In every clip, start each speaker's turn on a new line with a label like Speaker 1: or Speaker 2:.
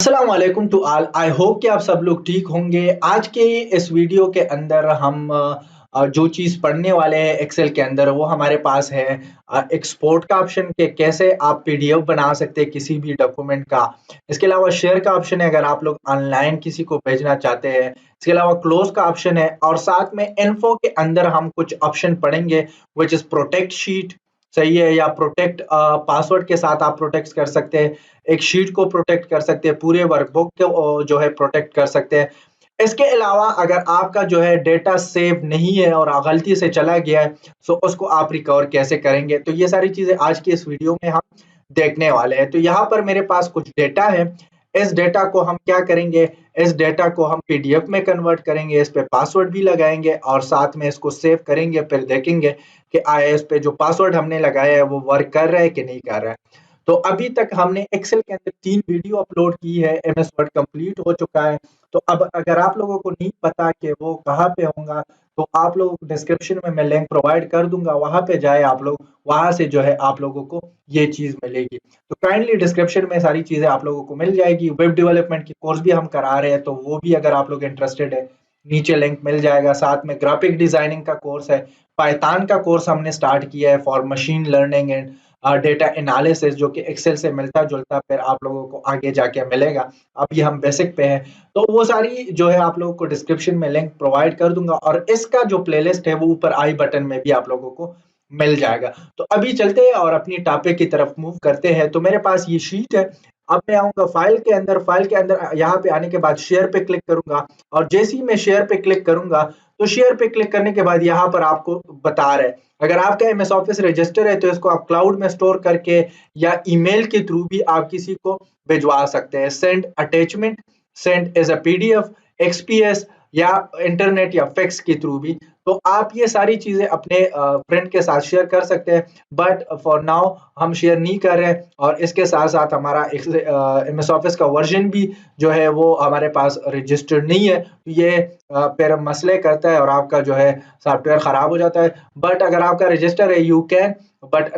Speaker 1: अस्सलाम वालेकुम to all. I hope कि आप सब लोग ठीक होंगे। आज के इस वीडियो के अंदर हम जो चीज़ पढ़ने वाले हैं एक्सेल के अंदर वो हमारे पास है एक्सपोर्ट का ऑप्शन के कैसे आप पीडीएफ बना सकते हैं किसी भी डॉक्यूमेंट का। इसके अलावा शेयर का ऑप्शन है अगर आप लोग ऑनलाइन किसी को भेजना चाहते हैं। इसके अलावा क्लोज का ऑप्शन है और साथ में इन्फो के अंदर हम कुछ ऑप्शन पढ़ेंगे व्हिच इज प्रोटेक्ट शीट। सही है, या प्रोटेक्ट पासवर्ड के साथ आप प्रोटेक्ट कर सकते हैं, एक शीट को प्रोटेक्ट कर सकते हैं, पूरे वर्कबुक को जो है प्रोटेक्ट कर सकते हैं। इसके अलावा अगर आपका जो है डेटा सेव नहीं है और गलती से चला गया है तो उसको आप रिकवर कैसे करेंगे, तो ये सारी चीजें आज की इस वीडियो में हम देखने वाले हैं। तो यहाँ पर मेरे पास कुछ डेटा है। इस डेटा को हम क्या करेंगे, इस डेटा को हम पीडीएफ में कन्वर्ट करेंगे, इस पे पासवर्ड भी लगाएंगे और साथ में इसको सेव करेंगे। फिर देखेंगे कि आया इस पे जो पासवर्ड हमने लगाया है वो वर्क कर रहा है कि नहीं कर रहा है। तो अभी तक हमने एक्सेल के अंदर 3 वीडियो अपलोड की है। एमएस वर्ड कंप्लीट हो चुका है। तो अब अगर आप लोगों को नहीं पता कि वो कहाँ पे होगा तो आप लोगों को डिस्क्रिप्शन में मैं लिंक प्रोवाइड कर दूंगा, वहां पे जाए आप लोग, वहां से जो है आप लोगों को ये चीज मिलेगी। तो काइंडली डिस्क्रिप्शन में सारी चीजें आप लोगों को मिल जाएगी। वेब डेवलपमेंट की कोर्स भी हम करा रहे हैं, तो वो भी अगर आप लोग इंटरेस्टेड है नीचे लिंक मिल जाएगा। साथ में ग्राफिक डिजाइनिंग का कोर्स है, पाइथन का कोर्स हमने स्टार्ट किया है for machine learning and data analysis, जो कि एक्सेल से मिलता जुलता फिर आप लोगों को आगे जाके मिलेगा। अभी हम बेसिक पे हैं, तो वो सारी जो है आप लोगों को डिस्क्रिप्शन में लिंक प्रोवाइड कर दूंगा और इसका जो प्लेलिस्ट है वो ऊपर आई बटन में भी आप लोगों को मिल जाएगा। तो अभी चलते हैं और अपनी टॉपिक की तरफ मूव करते हैं। तो मेरे पास ये शीट है। अब मैं आऊंगा फाइल के अंदर। फाइल के अंदर यहाँ पे आने के बाद शेयर पे क्लिक करूंगा और जैसे ही मैं शेयर पे क्लिक करूंगा तो शेयर पे क्लिक करने के बाद यहाँ पर आपको बता रहे हैं अगर आपका एमएस ऑफिस रजिस्टर है तो इसको आप क्लाउड में स्टोर करके या ईमेल के थ्रू भी आप किसी को भिजवा सकते हैं। Send attachment, send as a PDF, XPS या इंटरनेट या फैक्स के थ्रू भी। तो आप ये सारी चीजें अपने फ्रेंड के साथ शेयर कर सकते हैं, बट फॉर नाउ हम शेयर नहीं कर रहे हैं। और इसके साथ साथ हमारा एमएस ऑफिस का वर्जन भी जो है वो हमारे पास रजिस्टर्ड नहीं है। ये फिर मसले करता है और आपका जो है सॉफ्टवेयर खराब हो जाता है। बट अगर आपका रजिस्टर है यू कैन, बट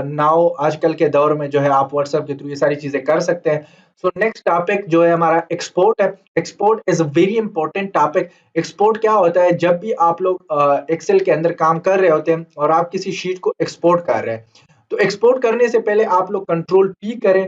Speaker 1: नाउ आजकल के दौर में जो है आप व्हाट्सएप के थ्रू ये सारी चीजें कर सकते हैं। सो नेक्स्ट टॉपिक जो है हमारा एक्सपोर्ट है। Export is a very important topic. Export क्या होता है, जब भी आप लोग एक्सेल के अंदर काम कर रहे होते हैं और आप किसी शीट को एक्सपोर्ट कर रहे हैं, तो एक्सपोर्ट करने से पहले आप लोग कंट्रोल पी करें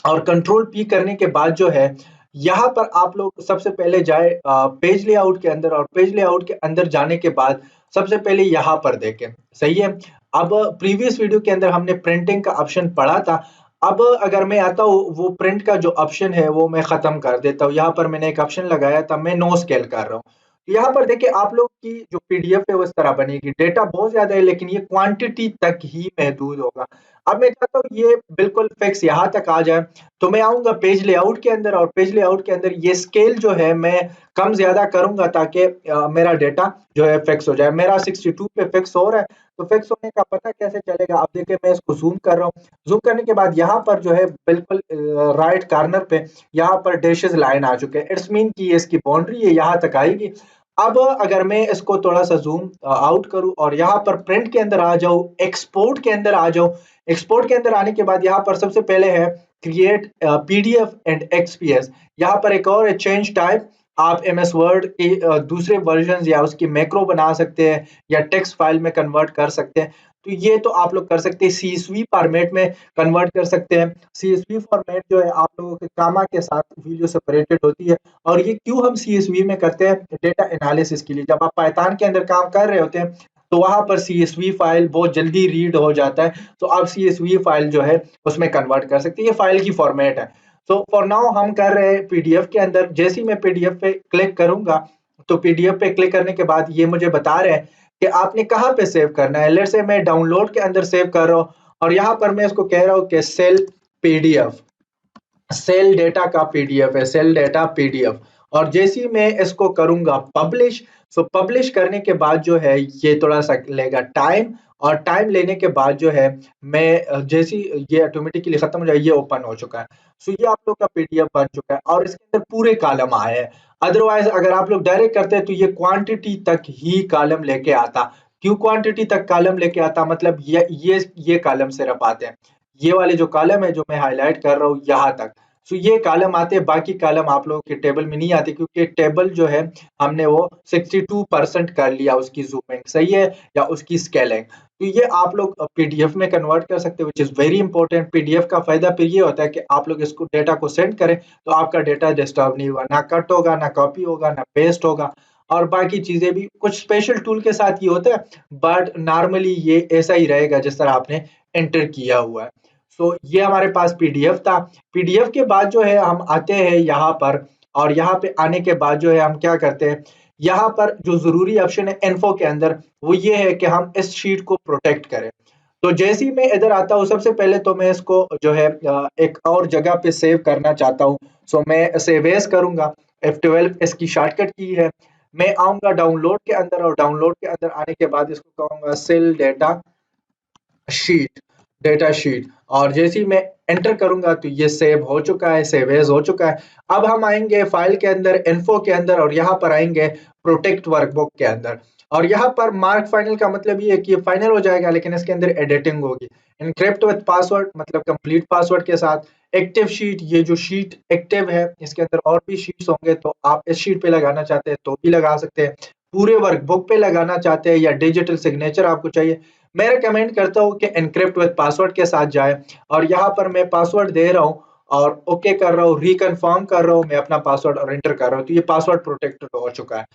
Speaker 1: और कंट्रोल पी करने के बाद जो है यहाँ पर आप लोग सबसे पहले जाए पेज लेआउट के अंदर, और पेज लेआउट के अंदर जाने के बाद सबसे पहले यहाँ पर देखें। सही है। अब प्रीवियस वीडियो के अंदर हमने प्रिंटिंग का ऑप्शन पढ़ा था। अब अगर मैं आता हूँ वो प्रिंट का जो ऑप्शन है वो मैं खत्म कर देता हूँ। यहाँ पर मैंने एक ऑप्शन लगाया था, मैं नो स्केल कर रहा हूँ। यहाँ पर देखिए आप लोग की जो पीडीएफ है वो इस तरह बनेगी। डेटा बहुत ज्यादा है लेकिन ये क्वांटिटी तक ही महदूद होगा। अब मैं चाहता हूँ ये बिल्कुल फिक्स यहाँ तक आ जाए, तो मैं आऊंगा पेज लेआउट के अंदर और पेज लेआउट के अंदर ये स्केल जो है मैं कम ज्यादा करूंगा ताकि मेरा डेटा जो है फिक्स हो जाए। मेरा 62 पे फिक्स हो रहा है, तो फिक्स होने का पता कैसे चलेगा। अब देखिए मैं इसको जूम कर रहा हूँ। जूम करने के बाद यहाँ पर जो है बिल्कुल राइट कॉर्नर पे यहाँ पर डैशेस लाइन आ चुके हैं। इट्स मीन की इसकी बाउंड्री है यहाँ तक आएगी। अब अगर मैं इसको थोड़ा सा जूम आउट करूं और यहाँ पर प्रिंट के अंदर आ जाऊं, एक्सपोर्ट के अंदर आ जाऊं। एक्सपोर्ट के अंदर आने के बाद यहाँ पर सबसे पहले है क्रिएट पीडीएफ एंड एक्सपीएस। यहाँ पर एक और है चेंज टाइप। आप एमएस वर्ड के दूसरे वर्जन या उसकी मैक्रो बना सकते हैं या टेक्स्ट फाइल में कन्वर्ट कर सकते हैं। तो ये तो आप लोग कर सकते हैं, सीएसवी फॉर्मेट में कन्वर्ट कर सकते हैं। सीएसवी फॉर्मेट जो है आप लोगों के कामा के साथ वीडियो सेपरेटेड होती है। और ये क्यों हम सीएसवी में करते हैं, डेटा एनालिसिस के लिए। जब आप पाइथन के अंदर काम कर रहे होते हैं तो वहां पर सीएसवी फाइल बहुत जल्दी रीड हो जाता है, तो आप सीएसवी फाइल जो है उसमें कन्वर्ट कर सकते हैं। ये फाइल की फॉर्मेट है। सो फॉर नाउ हम कर रहे हैं पीडीएफ के अंदर। जैसे ही मैं पीडीएफ पे क्लिक करूंगा तो पीडीएफ पे क्लिक करने के बाद ये मुझे बता रहे हैं कि आपने कहाँ पे सेव करना है। लेट्स से मैं डाउनलोड के अंदर सेव कर रहा हूँ और यहाँ पर मैं इसको कह रहा हूँ कि सेल पीडीएफ, सेल डेटा का पीडीएफ है, सेल डेटा पीडीएफ। और जैसे ही मैं इसको करूंगा पब्लिश, सो पब्लिश करने के बाद जो है ये थोड़ा सा लेगा टाइम, और टाइम लेने के बाद जो है मैं जैसे ये ऑटोमेटिकली खत्म हो जाए, ये ओपन हो चुका है। सो ये आप लोग का पीडीएफ बन चुका है और इसके अंदर पूरे कॉलम आए हैं। अदरवाइज अगर आप लोग डायरेक्ट करते हैं तो ये क्वांटिटी तक ही कॉलम लेके आता। क्यों क्वांटिटी तक कॉलम लेके आता, मतलब ये कॉलम सिर्फ आते हैं। ये वाले जो कॉलम है जो मैं हाईलाइट कर रहा हूँ यहाँ तक। सो ये कॉलम आते हैं, बाकी कॉलम आप लोगों के टेबल में नहीं आते क्योंकि टेबल जो है हमने वो 62% कर लिया उसकी ज़ूमिंग, सही है, या उसकी स्केलिंग। तो ये आप लोग पीडीएफ में कन्वर्ट कर सकते हो, which is very important. PDF का फ़ायदा फिर ये होता है कि आप लोग इसको डेटा को सेंड करें तो आपका डेटा डिस्टर्ब नहीं होगा, ना कट होगा, ना कॉपी होगा, ना पेस्ट होगा, और बाकी चीज़ें भी कुछ स्पेशल टूल के साथ ये होता है, बट नॉर्मली ये ऐसा ही रहेगा जिस तरह आपने एंटर किया हुआ है। सो ये हमारे पास पीडीएफ था। पीडीएफ के बाद जो है हम आते हैं यहाँ पर, और यहाँ पे आने के बाद जो है हम क्या करते हैं, यहाँ पर जो ज़रूरी ऑप्शन है इन्फो के अंदर, वो ये है कि हम इस शीट को प्रोटेक्ट करें। तो जैसे ही मैं इधर आता हूँ, सबसे पहले तो मैं इसको जो है एक और जगह पे सेव करना चाहता हूँ। सो मैं सेव एज़ करूँगा, F12 इसकी शॉर्टकट की है। मैं आऊँगा डाउनलोड के अंदर, और डाउनलोड के अंदर आने के बाद इसको कहूँगा सेल डेटा शीट, और जैसे ही मैं एंटर करूंगा तो ये सेव हो चुका है, सेव एज हो चुका है। अब हम आएंगे फाइल के अंदर, इन्फो के अंदर, और यहाँ पर आएंगे प्रोटेक्ट वर्कबुक के अंदर, और यहाँ पर मार्क फाइनल का मतलब ये है कि ये फाइनल हो जाएगा, लेकिन इसके अंदर एडिटिंग होगी। इनक्रिप्ट विद पासवर्ड मतलब कंप्लीट पासवर्ड के साथ। एक्टिव शीट, ये जो शीट एक्टिव है इसके अंदर और भी शीट्स होंगे, तो आप इस शीट पे लगाना चाहते हैं तो भी लगा सकते हैं, पूरे वर्कबुक पे लगाना चाहते हैं या डिजिटल सिग्नेचर आपको चाहिए, मैं रिकमेंड करता हूँ कि एनक्रिप्ट विद पासवर्ड के साथ जाए, और यहाँ पर मैं पासवर्ड दे रहा हूँ और ओके कर रहा हूँ, रिकन्फर्म कर रहा हूँ मैं अपना पासवर्ड और एंटर कर रहा हूँ, तो ये पासवर्ड प्रोटेक्टेड हो चुका है।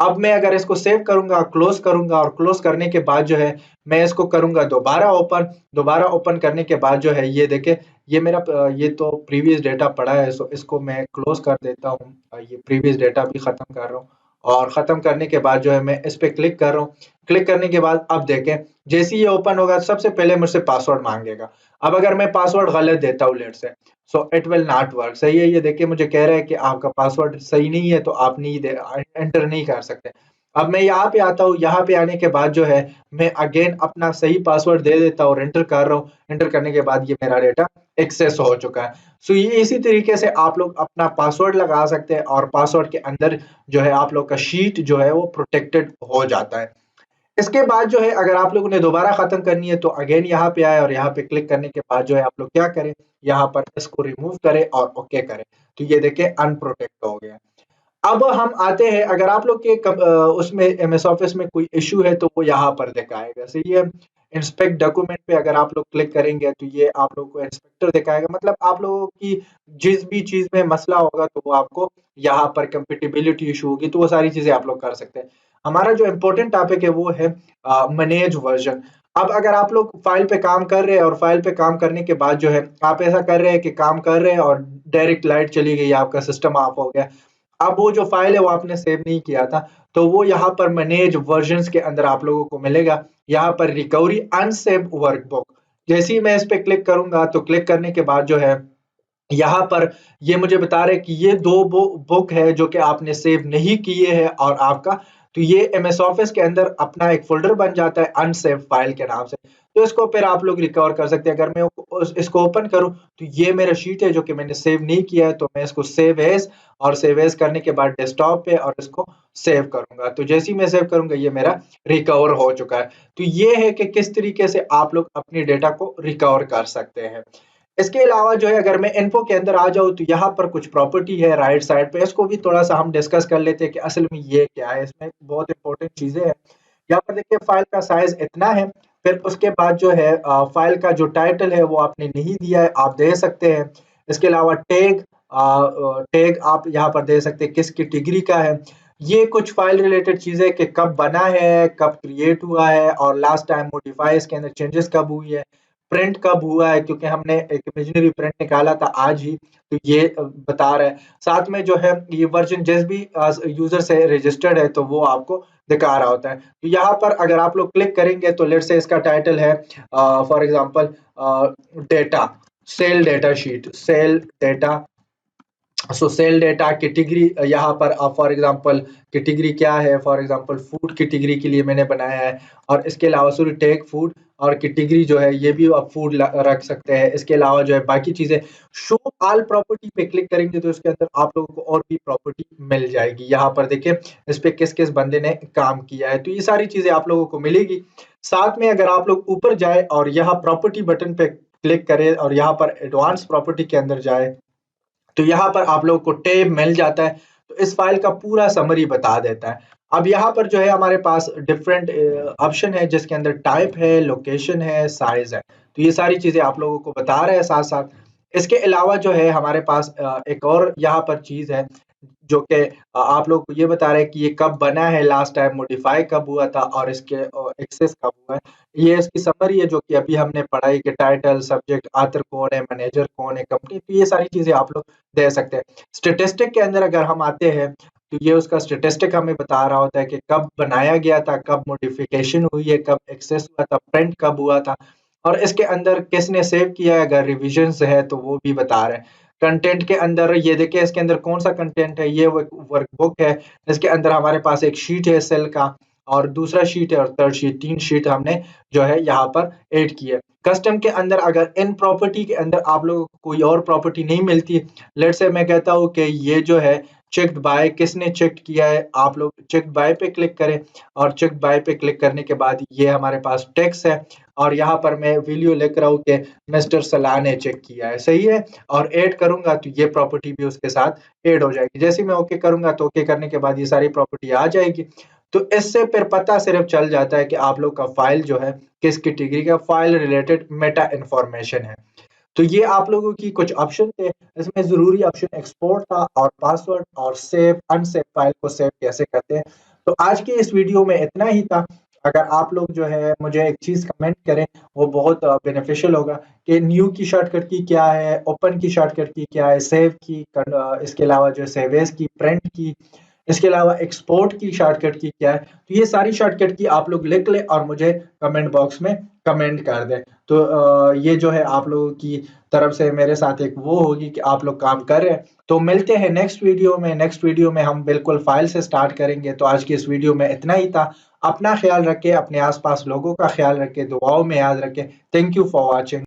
Speaker 1: अब मैं अगर इसको सेव करूंगा, क्लोज करूंगा, और क्लोज करने के बाद जो है मैं इसको करूंगा दोबारा ओपन। दोबारा ओपन करने के बाद जो है ये देखे, ये मेरा ये तो प्रीवियस डेटा पड़ा है, सो इसको मैं क्लोज कर देता हूँ, ये प्रीवियस डेटा भी खत्म कर रहा हूँ, और खत्म करने के बाद जो है मैं इस पे क्लिक कर रहा हूँ। क्लिक करने के बाद अब देखें, जैसे ही ये ओपन होगा सबसे पहले मुझसे पासवर्ड मांगेगा। अब अगर मैं पासवर्ड गलत देता हूँ लेट से, so it will not work, सही है, ये देखिए मुझे कह रहा है कि आपका पासवर्ड सही नहीं है, तो आप नहीं दे एंटर नहीं कर सकते। अब मैं यहाँ पे आता हूँ, यहाँ पे आने के बाद जो है मैं अगेन अपना सही पासवर्ड दे देता हूँ और एंटर कर रहा हूँ। एंटर करने के बाद ये मेरा डेटा एक्सेस हो चुका है। सो ये इसी तरीके से आप लोग अपना पासवर्ड लगा सकते हैं, और पासवर्ड के अंदर जो है आप लोग का शीट जो है वो प्रोटेक्टेड हो जाता है। इसके बाद जो है अगर आप लोगों ने दोबारा खत्म करनी है तो अगेन यहाँ पे आए, और यहाँ पे क्लिक करने के बाद जो है आप लोग क्या करें, यहाँ पर इसको रिमूव करें और ओके करें, तो ये देखें अनप्रोटेक्ट हो गया। अब हम आते हैं, अगर आप लोग के उसमें एमएस ऑफिस में कोई इश्यू है तो वो यहाँ पर दिखाएगा, सही है। इंस्पेक्ट डॉक्यूमेंट पे अगर आप लोग क्लिक करेंगे तो ये आप लोगों को इंस्पेक्टर दिखाएगा, मतलब आप लोगों की जिस भी चीज में मसला होगा तो वो आपको यहाँ पर कंपेटिबिलिटी इशू होगी, तो वो सारी चीजें आप लोग कर सकते हैं। हमारा जो इम्पोर्टेंट टॉपिक है वो है मैनेज वर्जन। अब अगर आप लोग फाइल पे काम कर रहे हैं, और फाइल पे काम करने के बाद जो है आप ऐसा कर रहे हैं कि काम कर रहे हैं और डायरेक्ट लाइट चली गई, आपका सिस्टम ऑफ हो गया, अब वो जो फाइल है वो आपने सेव नहीं किया था, तो वो यहाँ पर मैनेज वर्जन्स के अंदर आप लोगों को मिलेगा, यहाँ पर रिकवरी अनसेव वर्कबुक। जैसे ही मैं इस पे क्लिक करूंगा तो क्लिक करने के बाद जो है यहाँ पर ये मुझे बता रहे हैं कि ये दो बुक है जो कि आपने सेव नहीं किए हैं, और आपका तो ये एमएस ऑफिस के अंदर अपना एक फोल्डर बन जाता है अनसेव फाइल के नाम से, तो इसको फिर आप लोग रिकवर कर सकते हैं। अगर मैं इसको ओपन करूं तो ये मेरा शीट है जो कि मैंने सेव नहीं किया है, तो मैं इसको सेव एज, और सेव एज करने के बाद डेस्कटॉप पे और इसको सेव करूंगा, तो जैसे ही मैं सेव करूंगा ये मेरा रिकवर हो चुका है। तो ये है कि किस तरीके से आप लोग अपनी डेटा को रिकवर कर सकते हैं। इसके अलावा जो है अगर मैं इन्फो के अंदर आ जाऊँ तो यहाँ पर कुछ प्रॉपर्टी है राइट साइड पे, इसको भी थोड़ा-सा हम डिस्कस कर लेते हैं कि असल में ये क्या है? इसमें बहुत इंपॉर्टेंट चीज़ें हैं। यहाँ पर देखिए फाइल का साइज़ इतना है, फिर उसके बाद जो है फाइल का जो टाइटल है वो आपने नहीं दिया है, आप दे सकते हैं। इसके अलावा टैग आप यहाँ पर दे सकते हैं किस कैटेगरी का है। ये कुछ फाइल रिलेटेड चीज़ें कि कब बना है, कब क्रिएट हुआ है, और लास्ट टाइम मॉडिफाई इसके अंदर चेंजेस कब हुई है। प्रिंट कब हुआ है, क्योंकि हमने एक इमेजिनरी प्रिंट निकाला था आज ही, तो ये बता रहा है। साथ में जो है ये वर्जन जिस भी यूजर से रजिस्टर्ड है तो वो आपको दिखा रहा होता है। तो यहाँ पर अगर आप लोग क्लिक करेंगे तो लेट्स से इसका टाइटल है for example data, sale data sheet, sale data. So sale data category यहाँ पर फॉर एग्जांपल कैटेगरी क्या है, फॉर एग्जांपल फूड कैटेगरी के लिए मैंने बनाया है, और इसके अलावा सॉरी टेक फूड, और कैटेगरी जो है ये भी आप फूड रख सकते हैं। इसके अलावा जो है बाकी चीजें, शो ऑल प्रॉपर्टी पे क्लिक करेंगे तो इसके अंदर आप लोगों को और भी प्रॉपर्टी मिल जाएगी। यहाँ पर देखिए इस पे किस किस बंदे ने काम किया है, तो ये सारी चीजें आप लोगों को मिलेगी। साथ में अगर आप लोग ऊपर जाए और यहाँ प्रॉपर्टी बटन पे क्लिक करें और यहाँ पर एडवांस प्रॉपर्टी के अंदर जाए, तो यहाँ पर आप लोगों को टैब मिल जाता है, तो इस फाइल का पूरा समरी बता देता है। अब यहाँ पर जो है हमारे पास डिफरेंट ऑप्शन है, जिसके अंदर टाइप है, लोकेशन है, साइज है। तो ये सारी चीजें आप लोगों को बता रहे हैं साथ साथ। इसके अलावा जो है हमारे पास एक और यहाँ पर चीज है, जो कि आप लोग को ये बता रहे हैं कि ये कब बना है, लास्ट टाइम मॉडिफाई कब हुआ था और इसके एक्सेस कब हुआ है। ये इसकी समरी है, जो कि अभी हमने पढ़ाई कि टाइटल, सब्जेक्ट, ऑथर कौन है, मैनेजर कौन है, कंपनी, तो ये सारी चीजें आप लोग दे सकते हैं। स्टैटिस्टिक के अंदर अगर हम आते हैं, तो ये उसका स्टैटिस्टिक हमें बता रहा होता है कि कब बनाया गया था, कब मॉडिफिकेशन हुई है, कब एक्सेस हुआ था, प्रिंट कब हुआ था, और इसके अंदर किसने सेव किया है, अगर रिविजन्स है तो वो भी बता रहे हैं। कंटेंट के अंदर ये देखिए, इसके अंदर कौन सा कंटेंट है, ये वर्कबुक है। इसके अंदर हमारे पास एक शीट है सेल का, और दूसरा शीट है, और थर्ड शीट, 3 शीट हमने जो है यहाँ पर ऐड की है। कस्टम के अंदर अगर इन प्रॉपर्टी के अंदर आप लोगों को कोई और प्रॉपर्टी नहीं मिलती, लेट्स से मैं कहता हूँ कि ये जो है चेक्ड बाय, किसने चेक किया है, आप लोग चेक्ड बाय पे क्लिक करें, और चेक्ड बाय पे क्लिक करने के बाद ये हमारे पास टेक्स्ट है, और यहाँ पर मैं वैल्यू लिख रहा हूँ कि मिस्टर सलाह ने चेक किया है, सही है, और ऐड करूंगा तो ये प्रॉपर्टी भी उसके साथ ऐड हो जाएगी। जैसे ही मैं ओके करूंगा, तो ओके करने के बाद ये सारी प्रॉपर्टी आ जाएगी। तो इससे फिर पता सिर्फ चल जाता है कि आप लोग का फाइल जो है किस कैटेगरी का फाइल रिलेटेड मेटा इंफॉर्मेशन है। तो ये आप लोगों की कुछ ऑप्शन थे। इसमें ज़रूरी ऑप्शन एक्सपोर्ट था, और पासवर्ड, और सेव अनसेव फाइल को सेव कैसे करते हैं। तो आज के इस वीडियो में इतना ही था। अगर आप लोग जो है मुझे एक चीज़ कमेंट करें, वो बहुत बेनिफिशियल होगा, कि न्यू की शॉर्टकट की क्या है, ओपन की शॉर्टकट की क्या है, सेव की, इसके अलावा जो सेव एज़ की, प्रिंट की, इसके अलावा एक्सपोर्ट की शॉर्टकट की क्या है। तो ये सारी शॉर्टकट की आप लोग लिख लें, और मुझे कमेंट बॉक्स में कमेंट कर दें। तो ये जो है आप लोगों की तरफ से मेरे साथ एक वो होगी कि आप लोग काम कर रहे हैं। तो मिलते हैं नेक्स्ट वीडियो में। नेक्स्ट वीडियो में हम बिल्कुल फाइल से स्टार्ट करेंगे। तो आज की इस वीडियो में इतना ही था। अपना ख्याल रखें, अपने आसपास लोगों का ख्याल रखें, दुआओं में याद रखें। Thank you for watching.